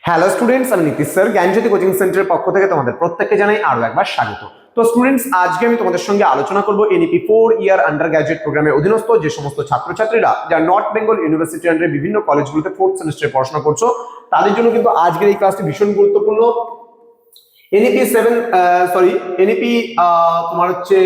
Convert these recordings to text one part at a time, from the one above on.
Hello students, আমি Nitish sir জ্ঞানজ্যোতি coaching সেন্টারের পক্ষ থেকে তোমাদের প্রত্যেককে জানাই আরো একবার স্বাগত। তো স্টুডেন্টস, আজকে আমি তোমাদের সঙ্গে আলোচনা করব এনইপি 4 ইয়ার আন্ডার গ্র্যাজুয়েট প্রোগ্রামের অধীনস্থ যে সমস্ত ছাত্রছাত্রীরা যারা নর্থ বেঙ্গল ইউনিভার্সিটি আন্ডারে বিভিন্ন কলেজগুলোতে 4th সেমিস্টারে পড়াশোনা করছো, তাদের জন্য কিন্তু আজকের এই ক্লাসটি ভীষণ গুরুত্বপূর্ণ। এনইপি তোমার হচ্ছে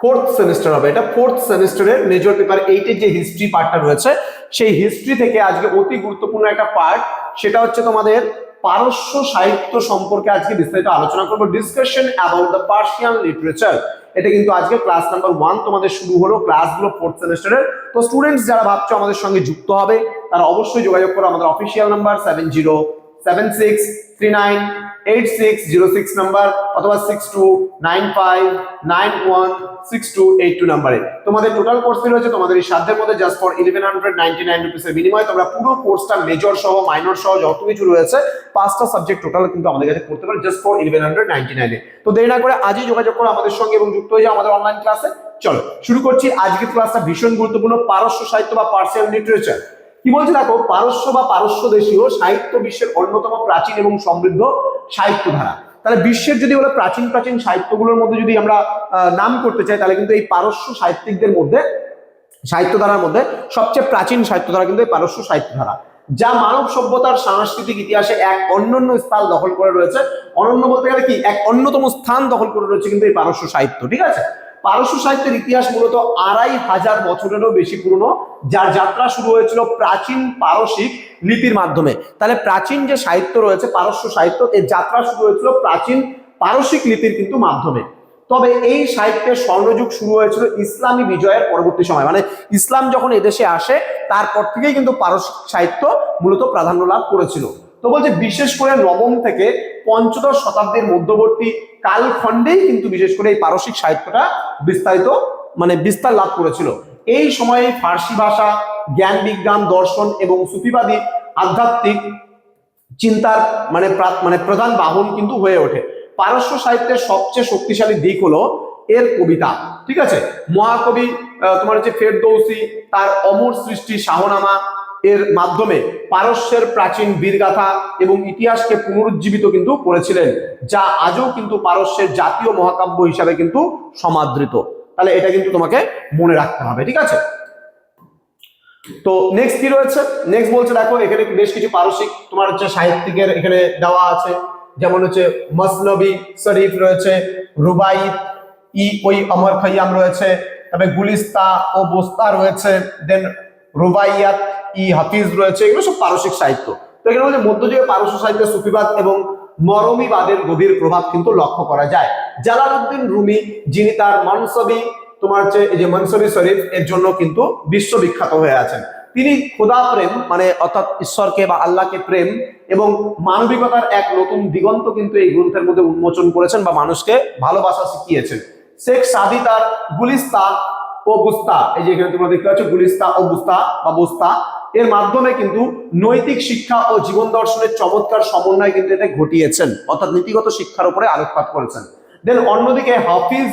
4th সেমিস্টার হবে। এটা 4th সেমিস্টারের মেজর পেপার 8 এর যে হিস্ট্রি পার্টটা রয়েছে, সেই হিস্ট্রি থেকে আজকে অতি গুরুত্বপূর্ণ একটা পার্ট, সেটা হচ্ছে তোমাদের পারস্য সাহিত্য সম্পর্কে আজকে বিস্তারিত আলোচনা করব। Discussion about the Persian literature. এটা কিন্তু আজকে ক্লাস নাম্বার 1 তোমাদের শুরু হলো ক্লাসগুলো 4th সেমিস্টারের। তো স্টুডেন্টস যারা ভাবছো আমাদের সঙ্গে যুক্ত হবে, তারা অবশ্যই যোগাযোগ করো আমাদের অফিসিয়াল নাম্বার 7076398606 নাম্বার অথবা 6295916282 নাম্বারে। তোমাদের টোটাল কোর্স ফি রয়েছে তোমাদের এই সাধ্যের মধ্যে জাস্ট ফর 1199 রুপিসের বিনিময়ে তোমরা পুরো কোর্সটা মেজর সহ মাইনর সহ যত কিছু রয়েছে 5টা সাবজেক্ট টোটাল কিন্তু আমাদের কাছে পড়তে পারো জাস্ট ফর 1199 এ। তো দেরি না করে আজই যোগাযোগ করো আমাদের সঙ্গে এবং যুক্ত হয়ে যাও আমাদের অনলাইন ক্লাসে। চলো শুরু করছি আজকের ক্লাসটা, ভীষণ গুরুত্বপূর্ণ। পারস্য সাহিত্য বা পার্সিয়ান লিটারেচার কি বলছে দেখো। পারস্য বা পারস্য দেশীয় সাহিত্য বিশ্বের অন্যতম প্রাচীন এবং সমৃদ্ধ সাহিত্য ধারা। তাহলে বিশ্বের যদি বলে প্রাচীন প্রাচীন সাহিত্যগুলোর মধ্যে যদি আমরা নাম করতে চাই, তাহলে কিন্তু এই পারস্য সাহিত্যিকদের মধ্যে, সাহিত্য ধারার মধ্যে সবচেয়ে প্রাচীন সাহিত্য ধারা কিন্তু এই পারস্য সাহিত্য ধারা, যা মানব সভ্যতার সাংস্কৃতিক ইতিহাসে এক অনন্য স্থান দখল করে রয়েছে। অনন্য বলতে গেলে কি, এক অন্যতম স্থান দখল করে রয়েছে কিন্তু এই পারস্য সাহিত্য। ঠিক আছে, পারস্য সাহিত্যের ইতিহাস মূলত 2500 বছরেরও বেশি পুরনো, যার যাত্রা শুরু হয়েছিল প্রাচীন পারসিক লিপির মাধ্যমে। তাহলে প্রাচীন যে সাহিত্য রয়েছে পারস্য সাহিত্য, এর যাত্রা শুরু হয়েছিল প্রাচীন পারসিক লিপির কিন্তু মাধ্যমে। তবে এই সাহিত্যের স্বর্ণযুগ শুরু হয়েছিল ইসলামী বিজয়ের পরবর্তী সময়, মানে ইসলাম যখন এদেশে আসে তারপর থেকেই কিন্তু পারসিক সাহিত্য মূলত প্রাধান্য লাভ করেছিল। তো বলছে বিশেষ করে নবম থেকে পঞ্চদশ শতাব্দীর মধ্যবর্তী কালখণ্ডেই কিন্তু বিশেষ করে এই পারসিক সাহিত্যটা বিস্তার লাভ করেছিল। এই সময়ে ফার্সি ভাষা, জ্ঞান বিজ্ঞান, দর্শন এবং সুফিবাদী আধ্যাত্মিক চিন্তার প্রধান বাহন কিন্তু হয়ে ওঠে। পারস্য সাহিত্যের সবচেয়ে শক্তিশালী দিক হলো এর কবিতা। ঠিক আছে, মহাকবি তোমার হচ্ছে ফেরদৌসী তার অমর সৃষ্টি শাহনামা এর মাধ্যমে পারস্যের প্রাচীন বীরগাথা এবং ইতিহাসকে পুনরুজ্জীবিত কিন্তু করেছিলেন, যা আজও কিন্তু পারস্যের জাতীয় মহাকাব্য হিসাবে কিন্তু সমাদৃত। তাহলে এটা কিন্তু তোমাকে মনে রাখতে হবে। ঠিক আছে, তো নেক্সট কি রয়েছে, নেক্সট বলছে দেখো এখানে বেশ কিছু পারসিক তোমার হচ্ছে সাহিত্যিকের এখানে দেওয়া আছে, যেমন হচ্ছে মসনবি শরীফ রয়েছে, রুবাইত ই ওই অমর খৈয়াম রয়েছে, তবে গুলিস্তা ও বোস্তা রয়েছে, দেন রুবাইয়াত ই হাফিজ রয়েছে। এগুলো সব পারসিক সাহিত্য। তো এখানে বলছে মধ্যযুগে পারস্য সাহিত্যে সুফিবাদ এবং মরমিবাদের গভীর প্রভাব কিন্তু লক্ষ্য করা যায়। জালালউদ্দিন রুমি, যিনি তার মনসবি তোমার হচ্ছে এই যে মনসবি শরীফ এর জন্য কিন্তু বিশ্ববিখ্যাত হয়ে আছেন। তিনি খোদা প্রেম অর্থাৎ ঈশ্বরকে বা আল্লাহকে প্রেম এবং মানবিকতার এক নতুন দিগন্ত কিন্তু এই গ্রন্থের মধ্যে উন্মোচন করেছেন বা মানুষকে ভালোবাসা শিখিয়েছেন। শেখ সাদি তার গুলিস্তা ও বুস্তা, এই যে এখানে তোমরা দেখতে পাচ্ছ গুলিস্তা ও বুস্তা বা বুস্তা, এর মাধ্যমে কিন্তু নৈতিক শিক্ষা ও জীবন দর্শনের চমৎকার সমন্বয় কিন্তু এতে ঘটিয়েছেন, অর্থাৎ নীতিগত শিক্ষার উপরে আলোকপাত করেছেন। দেন অন্যদিকে হাফিজ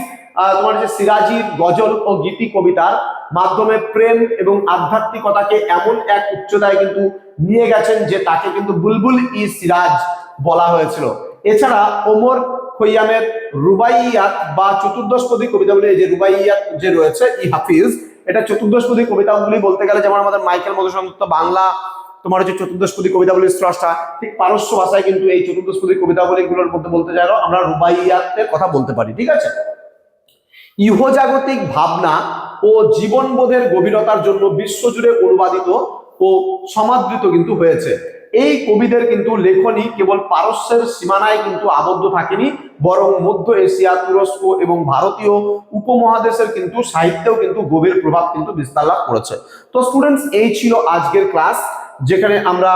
তোমার যে সিরাজির গজল ও গীতি কবিতার মাধ্যমে প্রেম এবং আধ্যাত্মিকতাকে এমন এক উচ্চতায় কিন্তু নিয়ে গেছেন যে তাকে কিন্তু বুলবুল ই সিরাজ বলা হয়েছিল। এছাড়া ওমর খৈয়ামের রুবাইয়াত বা চতুর্দশপদী কবিতাগুলি, যে রুবাইয়াত যে রয়েছে ই হাফিজ, এটা চতুর্দশপদী কবিতাগুলি বলতে গেলে যেমন আমাদের মাইকেল মধুসূদন দত্ত বাংলা তোমার হচ্ছে চতুর্দশপদী কবিতাগুলির স্রষ্টা, ঠিক পারস্য ভাষায় কিন্তু এই চতুর্দশপদী কবিতাগুলিগুলোর মধ্যে বলতে চাইলেও আমরা রুবাইয়াতের কথা বলতে পারি। ঠিক আছে, ইহজাগতিক ভাবনা ও জীবনবোধের গভীরতার জন্য বিশ্বজুড়ে অনুবাদিত ও সমাদৃত কিন্তু হয়েছে। এই কবিদের কিন্তু লেখনী কেবল পারস্যের সীমানায় কিন্তু আবদ্ধ থাকেনি, বরং মধ্য এশিয়া, তুরস্ক এবং ভারতীয় উপমহাদেশের কিন্তু সাহিত্যেও কিন্তু গভীর প্রভাব কিন্তু বিস্তার লাভ করেছে। তো স্টুডেন্টস, এই ছিল আজকের ক্লাস, যেখানে আমরা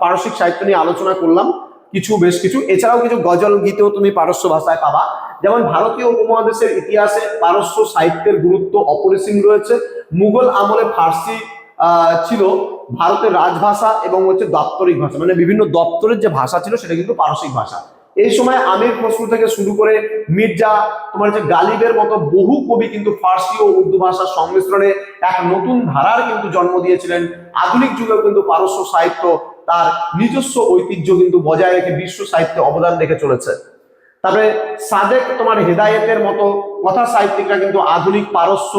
পারসিক সাহিত্য নিয়ে আলোচনা করলাম বেশ কিছু। এছাড়াও কিছু গজল গীতেও তুমি পারস্য ভাষায় পাবা। যেমন ভারতীয় উপমহাদেশের ইতিহাসে পারস্য সাহিত্যের গুরুত্ব অপরিসীম রয়েছে। মুঘল আমলে ফার্সি ছিল ভারতের রাজভাষা এবং হচ্ছে দাপ্তরিক ভাষা, মানে বিভিন্ন দপ্তরের যে ভাষা ছিল সেটা কিন্তু পারসিক ভাষা। এই সময় আমির খসরু থেকে শুরু করে মির্জা তোমার যে গালিবের মতো বহু কবি কিন্তু ফার্সি ও উর্দু ভাষার সংমিশ্রণে এক নতুন ধারার কিন্তু জন্ম দিয়েছিলেন। আধুনিক যুগেও কিন্তু পারস্য সাহিত্য তার নিজস্ব ঐতিহ্য কিন্তু বজায় রেখে বিশ্ব সাহিত্যে অবদান রেখে চলেছে। তারপরে সাদেক তোমার হেদায়েতের মতো কথা সাহিত্যিকরা কিন্তু আধুনিক পারস্য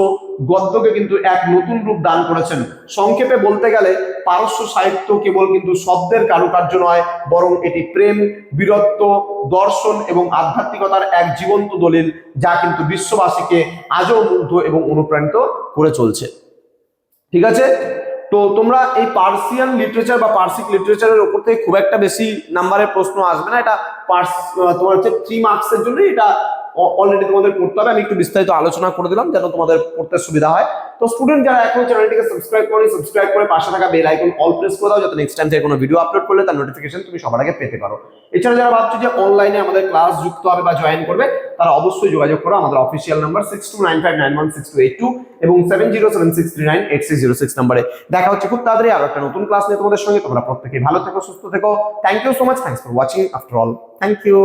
গদ্যকে কিন্তু এক নতুন রূপ দান করেছেন। সংক্ষেপে বলতে গেলে পারস্য সাহিত্য কেবল কিন্তু শব্দের কারুকার্য নয়, বরং এটি প্রেম, বীরত্ব, দর্শন এবং আধ্যাত্মিকতার এক জীবন্ত দলিল, যা কিন্তু বিশ্ববাসীকে আজও মুগ্ধ এবং অনুপ্রাণিত করে চলছে। ঠিক আছে, তো তোমরা এই পার্সিয়ান লিটারেচার বা পার্সিক লিটারেচারের উপর থেকে খুব একটা বেশি নাম্বারের প্রশ্ন আসবে না। এটা তোমার হচ্ছে 3 মার্কসের জন্য এটা অলরেডি তোমাদের পড়তে হবে। আমি একটু বিস্তারিত আলোচনা করে দিলাম যেন তোমাদের পড়তে সুবিধা হয়। তো স্টুডেন্ট যারা এখনো চ্যানেলটিকে সাবস্ক্রাইব করে পাশে থাকা বেল আইকন অল প্রেস করে দাও, যাতে নেক্সট টাইম থেকে কোনো ভিডিও আপলোড করলে তার নোটিফিকেশন তুমি সবার আগে পেতে পারো। এছাড়া যারা ভাবছো যে অনলাইনে আমাদের ক্লাস যুক্ত হবে বা জয়েন করবে, তারা অবশ্যই যোগাযোগ করো। আমাদের অফিসিয়াল নাম্বার 6295916282 এবং 7076398606 নম্বরে। দেখা হচ্ছে খুব তাড়াতাড়ি আরো একটা নতুন ক্লাস নিয়ে তোমাদের সঙ্গে। তোমরা প্রত্যেকেই ভালো থেকো, সুস্থ থেকো। Thank you so much. Thanks for watching after all. Thank you.